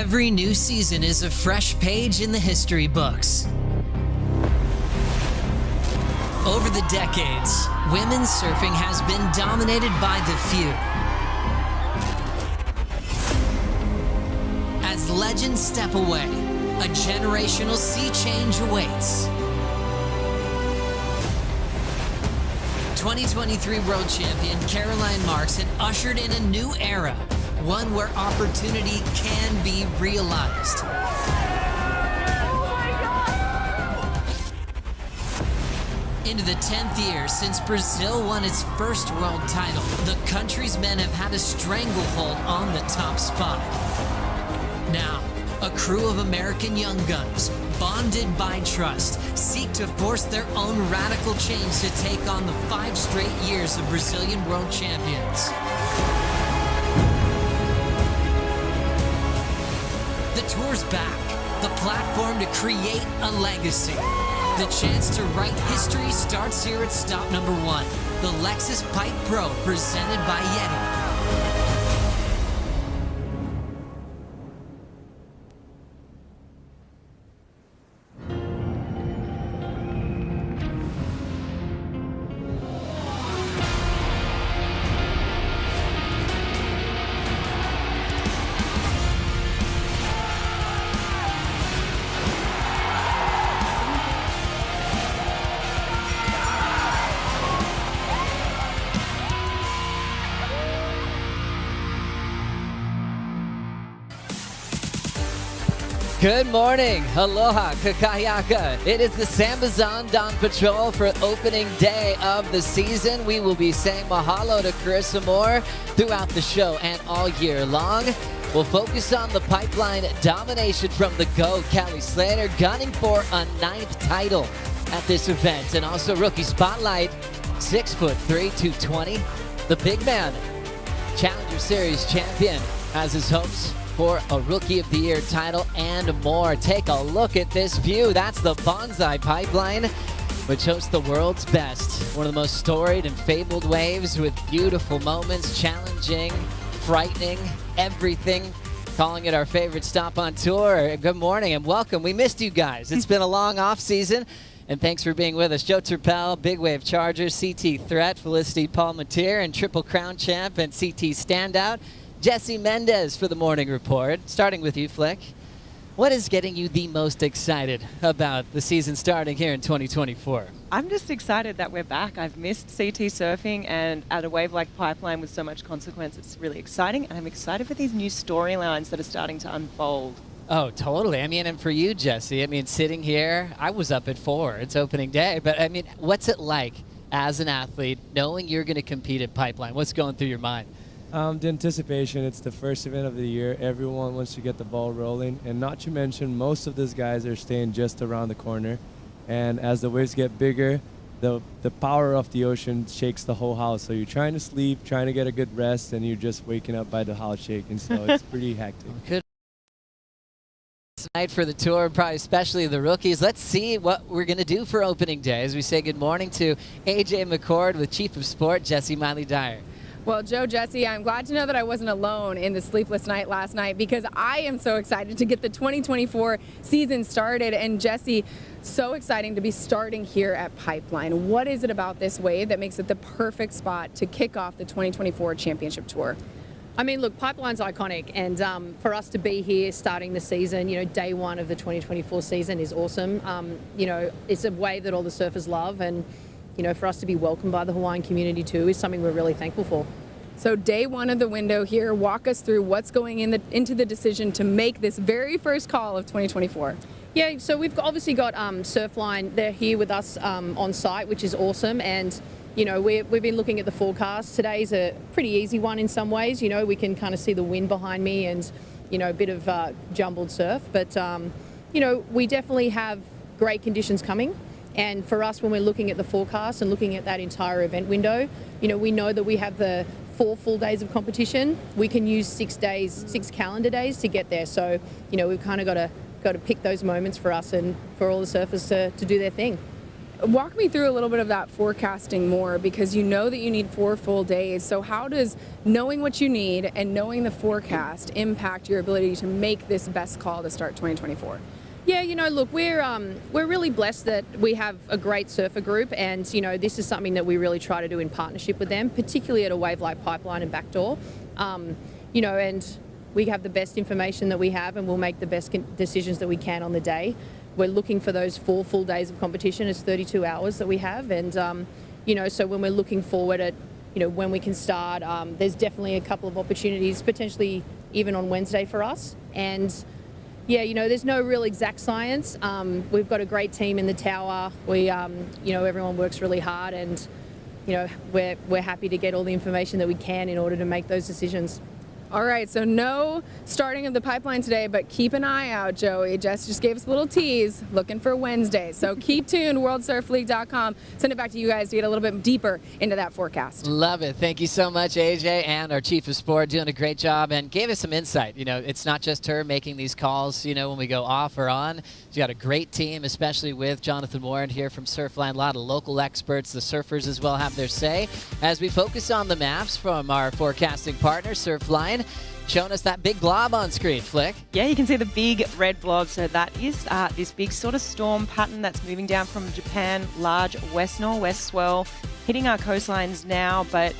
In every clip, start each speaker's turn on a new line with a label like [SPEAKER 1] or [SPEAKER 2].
[SPEAKER 1] Every new season is a fresh page in the history books. Over the decades, women's surfing has been dominated by the few. As legends step away, a generational sea change awaits. 2023 World Champion Caroline Marks had ushered in a new era, one where opportunity can be realized. Into the 10th year since Brazil won its first world title, the country's men have had a stranglehold on the top spot. Now, a crew of American young guns, bonded by trust, seek to force their own radical change to take on the 5 straight years of Brazilian world champions. The tour's back, the platform to create a legacy. The chance to write history starts here at stop number 1, the Lexus Pipe Pro, presented by YETI.
[SPEAKER 2] Good morning, aloha, kakayaka. It is the SAMBAZON Dawn Patrol for opening day of the season. We will be saying mahalo to Carissa Moore throughout the show and all year long. We'll focus on the pipeline domination from the go. Callie Slater gunning for a 9th title at this event. And also rookie spotlight, 6'3", 220. The big man, Challenger Series champion, has his hopes for a Rookie of the Year title and more. Take a look at this view. That's the Bonsai Pipeline, which hosts the world's best. One of the most storied and fabled waves with beautiful moments, challenging, frightening, everything. Calling it our favorite stop on tour. Good morning and welcome. We missed you guys. It's been a long off season, and thanks for being with us. Joe Turpel, Big Wave Charger, CT Threat, Felicity Palmateer, and Triple Crown Champ and CT Standout, Jesse Mendes for the morning report. Starting with you, Flick. What is getting you the most excited about the season starting here in 2024?
[SPEAKER 3] I'm just excited that we're back. I've missed CT surfing, and at a wave like Pipeline with so much consequence, it's really exciting. And I'm excited for these new storylines that are starting to unfold.
[SPEAKER 2] Oh, totally. I mean, and for you, Jesse, I mean, sitting here, I was up at 4. It's opening day. But, I mean, what's it like as an athlete knowing you're going to compete at Pipeline? What's going through your mind?
[SPEAKER 4] The anticipation, it's the first event of the year. Everyone wants to get the ball rolling. And not to mention, most of these guys are staying just around the corner. And as the waves get bigger, the power of the ocean shakes the whole house. So you're trying to sleep, trying to get a good rest, and you're just waking up by the house shaking. So it's pretty hectic.
[SPEAKER 2] Good night for the tour, probably especially the rookies. Let's see what we're going to do for opening day as we say good morning to AJ McCord with Chief of Sport, Jesse Miley-Dyer.
[SPEAKER 5] Well, Joe, Jesse, I'm glad to know that I wasn't alone in the sleepless night last night, because I am so excited to get the 2024 season started. And Jesse, so exciting to be starting here at Pipeline. What is it about this wave that makes it the perfect spot to kick off the 2024 championship tour?
[SPEAKER 6] I mean, look, Pipeline's iconic, and for us to be here starting the season, you know, day 1 of the 2024 season is awesome. You know, it's a wave that all the surfers love, and you know, for us to be welcomed by the Hawaiian community too is something we're really thankful for.
[SPEAKER 5] So day 1 of the window here, walk us through what's going into the decision to make this very first call of 2024.
[SPEAKER 6] Yeah, so we've obviously got Surfline. They're here with us on site, which is awesome. And you know, we've been looking at the forecast. Today's a pretty easy one in some ways. You know, we can kind of see the wind behind me and, you know, a bit of jumbled surf. But, you know, we definitely have great conditions coming. And for us, when we're looking at the forecast and looking at that entire event window, you know, we know that we have the 4 full days of competition. We can use 6 calendar days to get there. So, you know, we've kind of got to pick those moments for us and for all the surfers to do their thing.
[SPEAKER 5] Walk me through a little bit of that forecasting more, because you know that you need 4 full days. So how does knowing what you need and knowing the forecast impact your ability to make this best call to start 2024?
[SPEAKER 6] Yeah, look, we're really blessed that we have a great surfer group, and this is something that we really try to do in partnership with them, particularly at a wave like Pipeline and Backdoor. And we have the best information that we have, and we'll make the best decisions that we can on the day. We're looking for those 4 full days of competition. It's 32 hours that we have, and so when we're looking forward at when we can start, there's definitely a couple of opportunities, potentially even on Wednesday for us. And yeah, there's no real exact science. We've got a great team in the tower. We, everyone works really hard, and we're happy to get all the information that we can in order to make those decisions.
[SPEAKER 5] All right, so no starting of the Pipeline today, but keep an eye out, Joey. Jess just gave us a little tease, looking for Wednesday. So keep tuned, worldsurfleague.com. Send it back to you guys to get a little bit deeper into that forecast.
[SPEAKER 2] Love it. Thank you so much, AJ, and our Chief of Sport doing a great job and gave us some insight. It's not just her making these calls, when we go off or on. She's got a great team, especially with Jonathan Warren here from Surfline. A lot of local experts. The surfers as well have their say as we focus on the maps from our forecasting partner, Surfline. Showing us that big blob on screen, Flick.
[SPEAKER 3] Yeah, you can see the big red blob. So that is this big sort of storm pattern that's moving down from Japan. Large west-northwest swell hitting our coastlines now. But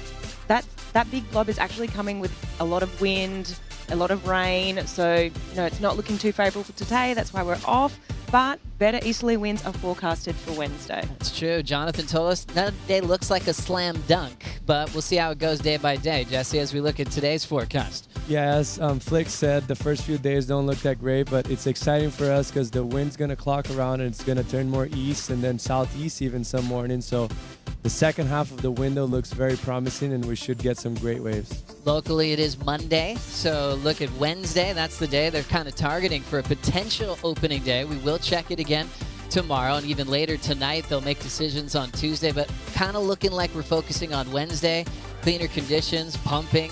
[SPEAKER 3] that big blob is actually coming with a lot of wind, a lot of rain. So, it's not looking too favorable for today. That's why we're off. But better easterly winds are forecasted for Wednesday.
[SPEAKER 2] That's true. Jonathan told us that day looks like a slam dunk, but we'll see how it goes day by day, Jesse, as we look at today's forecast.
[SPEAKER 4] Yeah, as Flick said, the first few days don't look that great, but it's exciting for us because the wind's going to clock around and it's going to turn more east and then southeast even some mornings. So the second half of the window looks very promising, and we should get some great waves.
[SPEAKER 2] Locally, it is Monday, so look at Wednesday. That's the day they're kind of targeting for a potential opening day. We will check it again tomorrow, and even later tonight. They'll make decisions on Tuesday, but kind of looking like we're focusing on Wednesday. Cleaner conditions, pumping.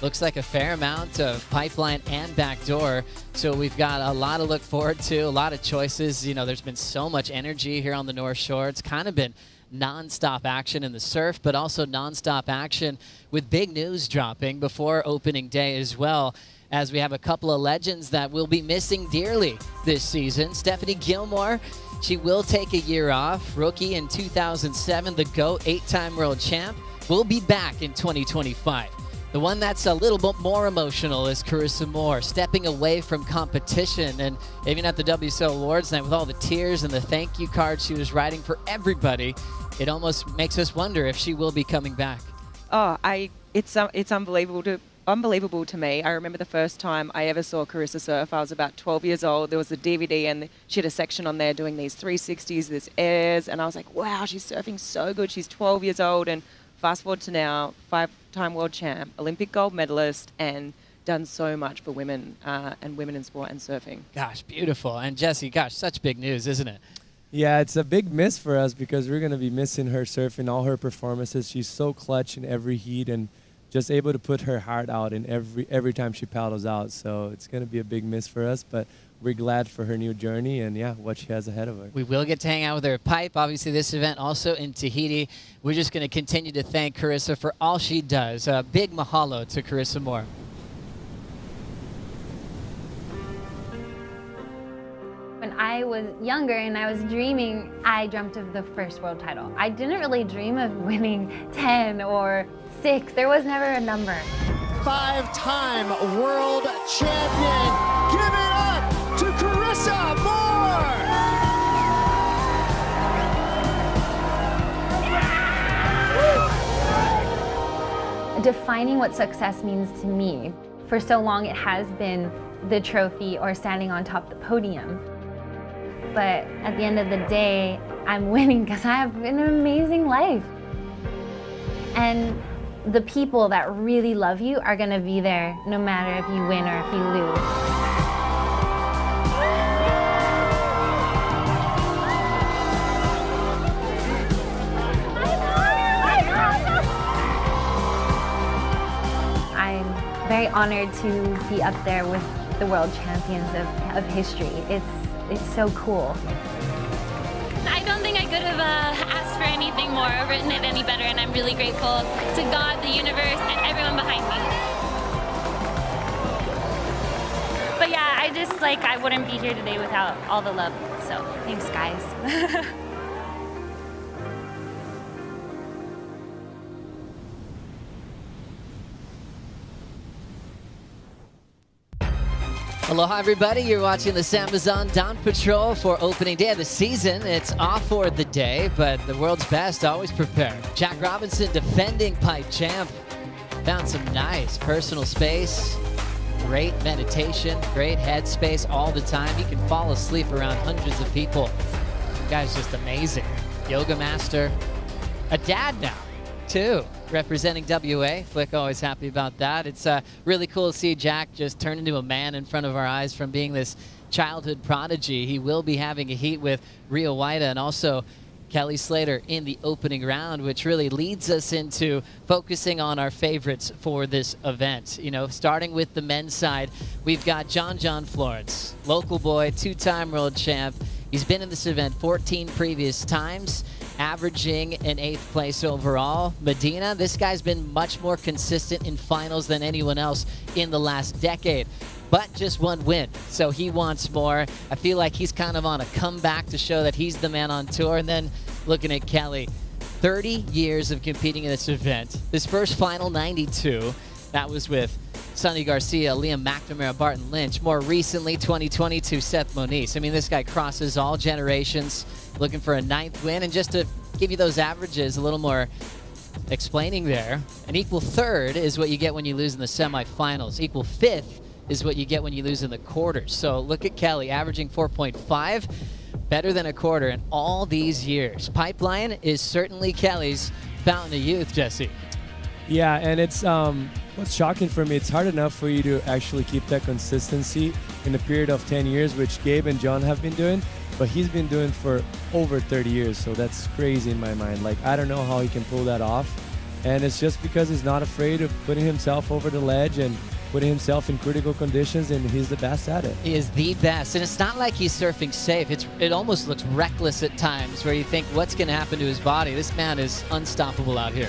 [SPEAKER 2] Looks like a fair amount of Pipeline and Backdoor. So we've got a lot to look forward to, a lot of choices. There's been so much energy here on the North Shore. It's kind of been non-stop action in the surf, but also non-stop action with big news dropping before opening day as well, as we have a couple of legends that will be missing dearly this season. Stephanie Gilmore, she will take a year off. Rookie in 2007, the GOAT 8-time world champ, will be back in 2025. The one that's a little bit more emotional is Carissa Moore, stepping away from competition, and even at the WSO Awards night with all the tears and the thank you cards she was writing for everybody, it almost makes us wonder if she will be coming back.
[SPEAKER 3] Oh, it's unbelievable to me. I remember the first time I ever saw Carissa surf. I was about 12 years old. There was a DVD, and she had a section on there doing these 360s, this airs, and I was like, wow, she's surfing so good. She's 12 years old, and fast forward to now, 5-time world champ, Olympic gold medalist, and done so much for women and women in sport and surfing.
[SPEAKER 2] Gosh, beautiful. And Jesse, gosh, such big news, isn't it?
[SPEAKER 4] Yeah, it's a big miss for us because we're going to be missing her surfing, all her performances. She's so clutch in every heat and just able to put her heart out in every time she paddles out. So it's going to be a big miss for us, but we're glad for her new journey and, yeah, what she has ahead of her.
[SPEAKER 2] We will get to hang out with her at Pipe. Obviously, this event also in Tahiti. We're just going to continue to thank Carissa for all she does. A big mahalo to Carissa Moore.
[SPEAKER 7] When I was younger and I was dreaming, I dreamt of the first world title. I didn't really dream of winning 10 or 6. There was never a number.
[SPEAKER 8] 5-time world champion. Give it up to Carissa Moore!
[SPEAKER 7] Defining what success means to me, for so long it has been the trophy or standing on top of the podium. But at the end of the day, I'm winning because I have an amazing life. And the people that really love you are going to be there no matter if you win or if you lose. I'm very honored to be up there with the world champions of history. It's so cool.
[SPEAKER 9] I don't think I could have nothing more written it any better, and I'm really grateful to God, the universe, and everyone behind me. But yeah, I wouldn't be here today without all the love. So thanks, guys.
[SPEAKER 2] Aloha, everybody. You're watching the SAMBAZON Dawn Patrol for opening day of the season. It's off for the day, but the world's best always prepared. Jack Robinson, defending pipe champ, found some nice personal space, great meditation, great headspace all the time. He can fall asleep around hundreds of people. The guy's just amazing. Yoga master, a dad now, too. Representing WA. Flick always happy about that. It's really cool to see Jack just turn into a man in front of our eyes from being this childhood prodigy. He will be having a heat with Rio Waida and also Kelly Slater in the opening round, which really leads us into focusing on our favorites for this event. You know, starting with the men's side, we've got John Florence, local boy, two-time world champ. He's been in this event 14 previous times, averaging an 8th place overall. Medina, this guy's been much more consistent in finals than anyone else in the last decade, but just one win, so he wants more. I feel like he's kind of on a comeback to show that he's the man on tour. And then looking at Kelly, 30 years of competing in this event. His first final, 92. That was with Sonny Garcia, Liam McNamara, Barton Lynch. More recently, 2022, Seth Moniz. I mean, this guy crosses all generations, looking for a 9th win. And just to give you those averages, a little more explaining there, an equal 3rd is what you get when you lose in the semifinals. Equal 5th is what you get when you lose in the quarters. So look at Kelly, averaging 4.5, better than a quarter in all these years. Pipeline is certainly Kelly's fountain of youth, Jesse.
[SPEAKER 4] Yeah, and it's what's shocking for me, it's hard enough for you to actually keep that consistency in a period of 10 years, which Gabe and John have been doing, but he's been doing for over 30 years, so that's crazy in my mind. Like, I don't know how he can pull that off, and it's just because he's not afraid of putting himself over the ledge and putting himself in critical conditions, and he's the best at it.
[SPEAKER 2] He is the best, and it's not like he's surfing safe. It almost looks reckless at times, where you think, what's going to happen to his body? This man is unstoppable out here.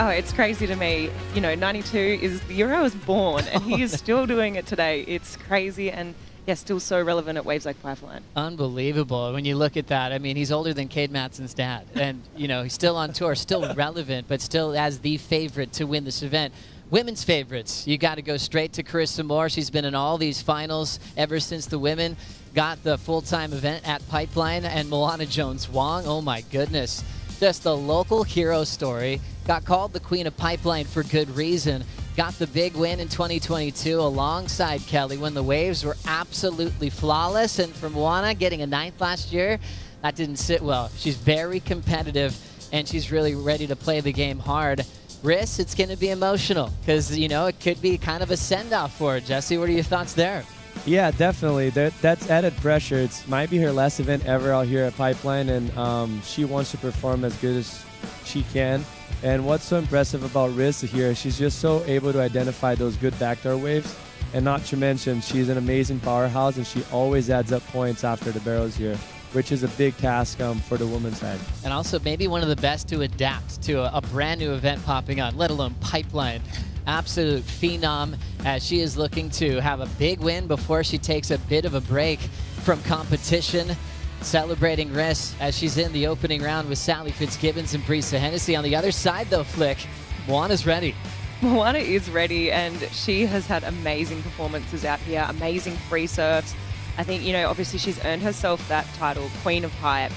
[SPEAKER 3] Oh, it's crazy to me. You know, 92 is the year I was born, and he is still doing it today. It's crazy, and yeah, still so relevant at waves like Pipeline.
[SPEAKER 2] Unbelievable. When you look at that, I mean, he's older than Cade Matson's dad, and you know, he's still on tour, still relevant, but still as the favorite to win this event. Women's favorites, you got to go straight to Carissa Moore. She's been in all these finals ever since the women got the full-time event at Pipeline, and Moana Jones-Wong, oh my goodness. Just the local hero story. Got called the Queen of Pipeline for good reason. Got the big win in 2022 alongside Kelly when the waves were absolutely flawless. And for Moana, getting a 9th last year, that didn't sit well. She's very competitive, and she's really ready to play the game hard. Riss, it's going to be emotional because, you know, it could be kind of a send-off for her. Jesse, what are your thoughts there?
[SPEAKER 4] Yeah, definitely. That's added pressure. It might be her last event ever out here at Pipeline, and she wants to perform as good as she can. And what's so impressive about Riss here, she's just so able to identify those good backdoor waves. And not to mention, she's an amazing powerhouse, and she always adds up points after the barrels here, which is a big task for the women's side. And
[SPEAKER 2] also maybe one of the best to adapt to a brand new event popping on, let alone Pipeline. Absolute phenom, as she is looking to have a big win before she takes a bit of a break from competition. Celebrating Riss as she's in the opening round with Sally Fitzgibbons and Brisa Hennessy. On the other side, though, Flick, Moana's ready.
[SPEAKER 3] Moana is ready, and she has had amazing performances out here, amazing free surfs. I think, you know, obviously she's earned herself that title, Queen of Pipe,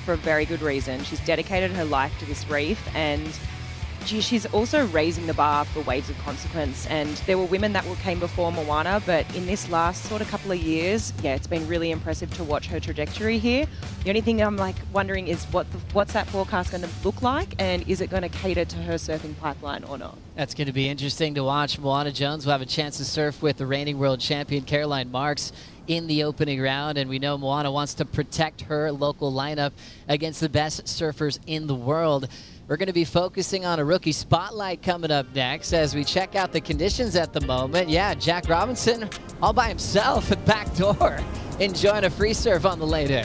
[SPEAKER 3] for a very good reason. She's dedicated her life to this reef, and she's also raising the bar for waves of consequence. And there were women that came before Moana, but in this last sort of couple of years, yeah, it's been really impressive to watch her trajectory here. The only thing I'm like wondering is what's that forecast going to look like, and is it going to cater to her surfing Pipeline or not?
[SPEAKER 2] That's going to be interesting to watch. Moana Jones will have a chance to surf with the reigning world champion Caroline Marks in the opening round, and we know Moana wants to protect her local lineup against the best surfers in the world. We're going to be focusing on a rookie spotlight coming up next as we check out the conditions at the moment. Yeah, Jack Robinson all by himself at back door, enjoying a free surf on the lay day.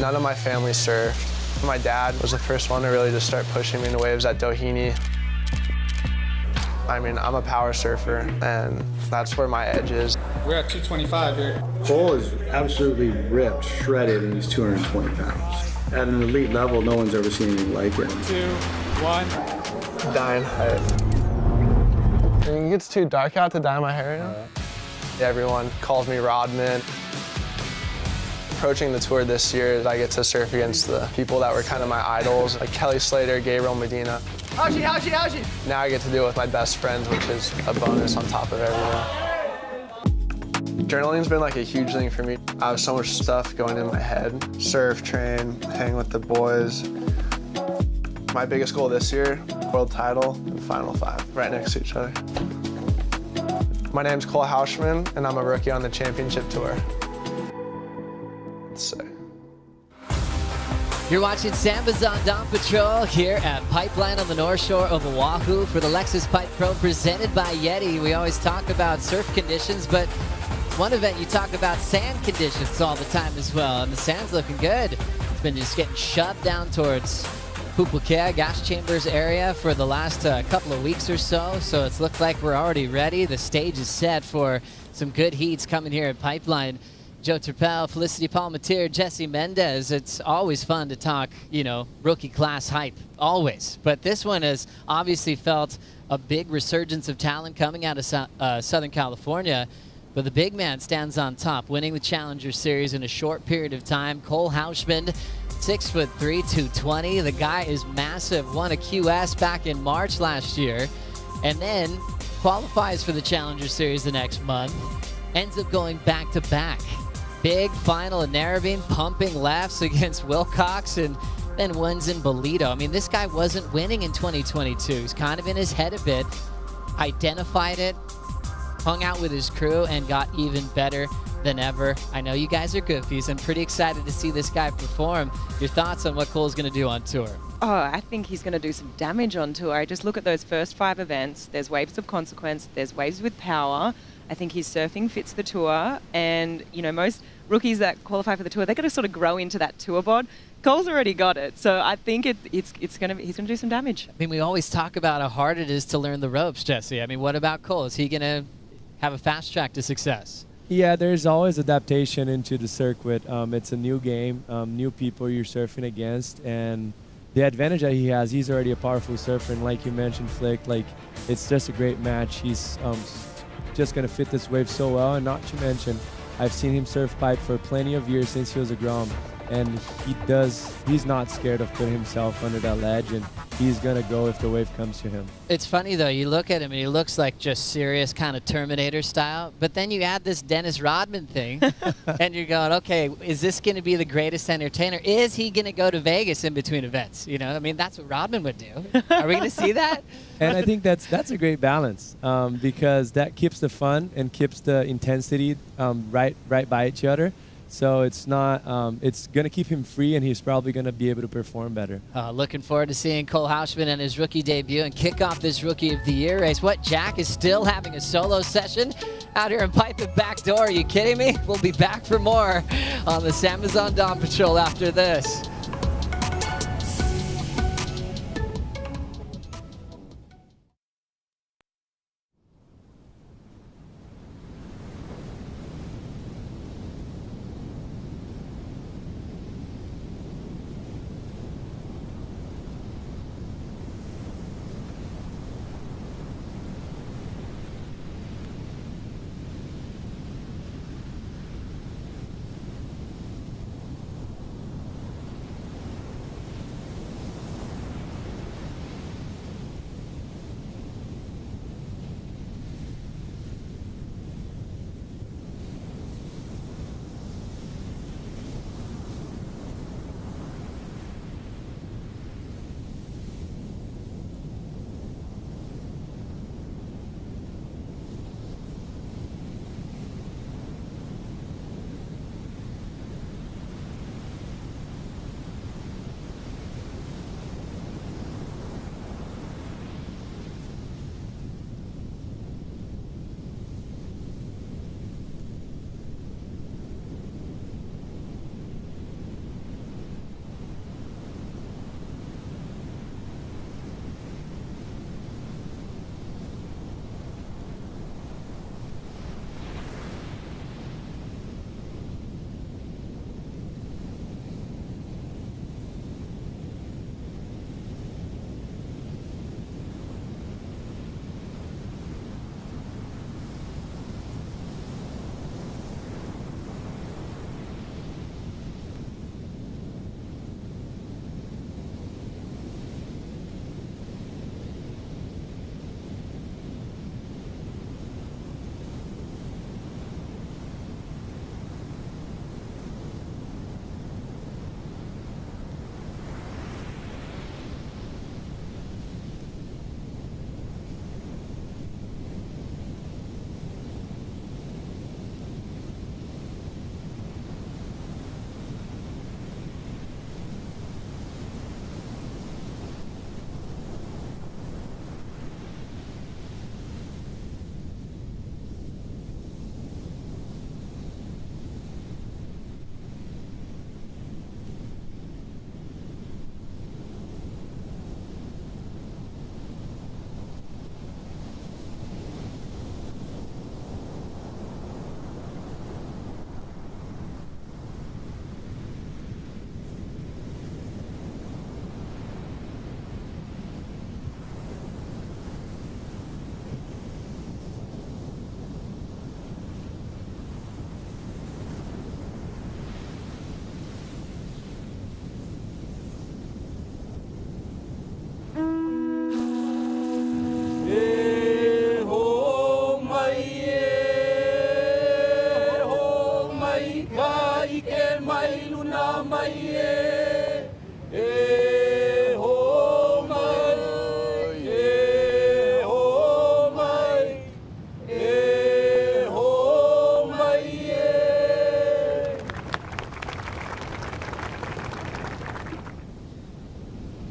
[SPEAKER 10] None of my family surfed. My dad was the first one to really just start pushing me into waves at Doheny. I mean, I'm a power surfer, and that's where my edge is.
[SPEAKER 11] We're at 225 here.
[SPEAKER 12] Cole is absolutely ripped, shredded, and he's 220 pounds. At an elite level, no one's ever seen anything like it.
[SPEAKER 11] 2, 1.
[SPEAKER 10] Dyeing height. I think it gets too dark out to dye my hair now. Everyone calls me Rodman. Approaching the tour this year, I get to surf against the people that were kind of my idols, like Kelly Slater, Gabriel Medina. Now I get to do it with my best friends, which is a bonus on top of everything. Journaling's been like a huge thing for me. I have so much stuff going in my head. Surf, train, hang with the boys. My biggest goal this year, world title and Final 5, right next to each other. My name's Cole Hauschman, and I'm a rookie on the championship tour. Let's see.
[SPEAKER 2] You're watching SAMBAZON Dawn Patrol here at Pipeline on the North Shore of Oahu for the Lexus Pipe Pro presented by YETI. We always talk about surf conditions, but one event you talk about sand conditions all the time as well, and the sand's looking good. It's been just getting shoved down towards Pupukea, gas chambers area for the last couple of weeks or so, so it's looked like we're already ready. The stage is set for some good heats coming here at Pipeline. Joe Turpel, Felicity Palmateer, Jesse Mendes. It's always fun to talk, you know, rookie class hype, always. But this one has obviously felt a big resurgence of talent coming out of Southern California. But the big man stands on top, winning the Challenger Series in a short period of time. Cole Hauschman, 6'3", 220. The guy is massive, won a QS back in March last year, and then qualifies for the Challenger Series the next month. Ends up going back-to-back. Big final in Narrabeen, pumping lefts against Wilcox, and then wins in Bolito. I mean, this guy wasn't winning in 2022. He's kind of in his head a bit, identified it, hung out with his crew, and got even better than ever. I know you guys are goofies. I'm pretty excited to see this guy perform. Your thoughts on what Cole's going to do on tour?
[SPEAKER 3] Oh, I think he's going to do some damage on tour. I just look at those first 5 events. There's waves of consequence. There's waves with power. I think his surfing fits the tour, and you know, most rookies that qualify for the tour, they're going to sort of grow into that tour bod. Cole's already got it, so I think he's going to do some damage.
[SPEAKER 2] I mean, we always talk about how hard it is to learn the ropes, Jesse. I mean, what about Cole? Is he going to have a fast track to success?
[SPEAKER 4] Yeah, there's always adaptation into the circuit. It's a new game, new people you're surfing against, and the advantage that he has, he's already a powerful surfer, and like you mentioned, Flick, like it's just a great match. He's just going to fit this wave so well, and not to mention, I've seen him surf pipe for plenty of years since he was a Grom, and he's not scared of putting himself under that ledge, and he's going to go if the wave comes to him.
[SPEAKER 2] It's funny, though. You look at him, and he looks like just serious kind of Terminator style, but then you add this Dennis Rodman thing, and you're going, okay, is this going to be the greatest entertainer? Is he going to go to Vegas in between events? You know, I mean, that's what Rodman would do. Are we going to see that?
[SPEAKER 4] And I think that's a great balance because that keeps the fun and keeps the intensity right by each other. So it's not, it's going to keep him free, and he's probably going to be able to perform better.
[SPEAKER 2] Looking forward to seeing Cole Hauschman and his rookie debut and kick off this Rookie of the Year race. What, Jack is still having a solo session out here in Pipe It Back Door? Are you kidding me? We'll be back for more on the SAMBAZON Dawn Patrol after this.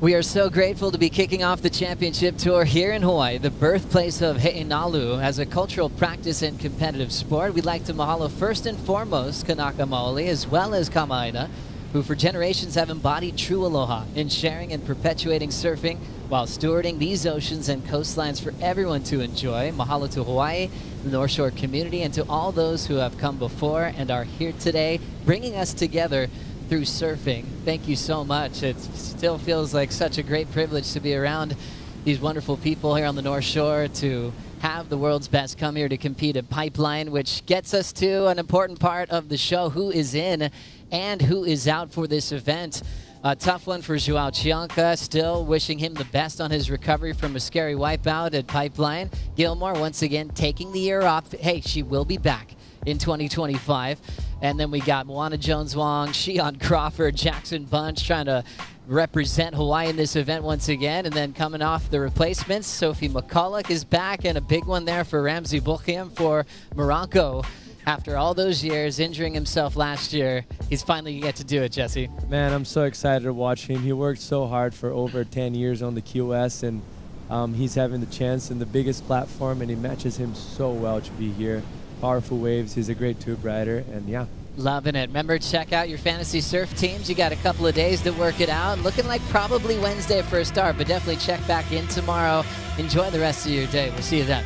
[SPEAKER 2] We are so grateful to be kicking off the championship tour here in Hawaii, the birthplace of He'inalu. As a cultural practice and competitive sport, we'd like to mahalo first and foremost Kanaka Maoli as well as Kama'aina, who for generations have embodied true aloha in sharing and perpetuating surfing while stewarding these oceans and coastlines for everyone to enjoy. Mahalo to Hawaii, the North Shore community, and to all those who have come before and are here today, bringing us together through surfing. Thank you so much. It still feels like such a great privilege to be around these wonderful people here on the North Shore, to have the world's best come here to compete at Pipeline, which gets us to an important part of the show: who is in and who is out for this event. A tough one for Joao Chianca, still wishing him the best on his recovery from a scary wipeout at Pipeline. Gilmore once again taking the year off. Hey, she will be back in 2025. And then we got Moana Jones-Wong, Shion Crawford, Jackson Bunch trying to represent Hawaii in this event once again. And then coming off the replacements, Sophie McCulloch is back, and a big one there for Ramsey Boukhim for Morocco. After all those years, injuring himself last year, he's finally going to get to do it, Jesse.
[SPEAKER 4] Man, I'm so excited to watch him. He worked so hard for over 10 years on the QS, and he's having the chance in the biggest platform, and he matches him so well to be here. Powerful waves. He's a great tube rider, and yeah.
[SPEAKER 2] Loving it. Remember, check out your fantasy surf teams. You got a couple of days to work it out. Looking like probably Wednesday for a start, but definitely check back in tomorrow. Enjoy the rest of your day. We'll see you then.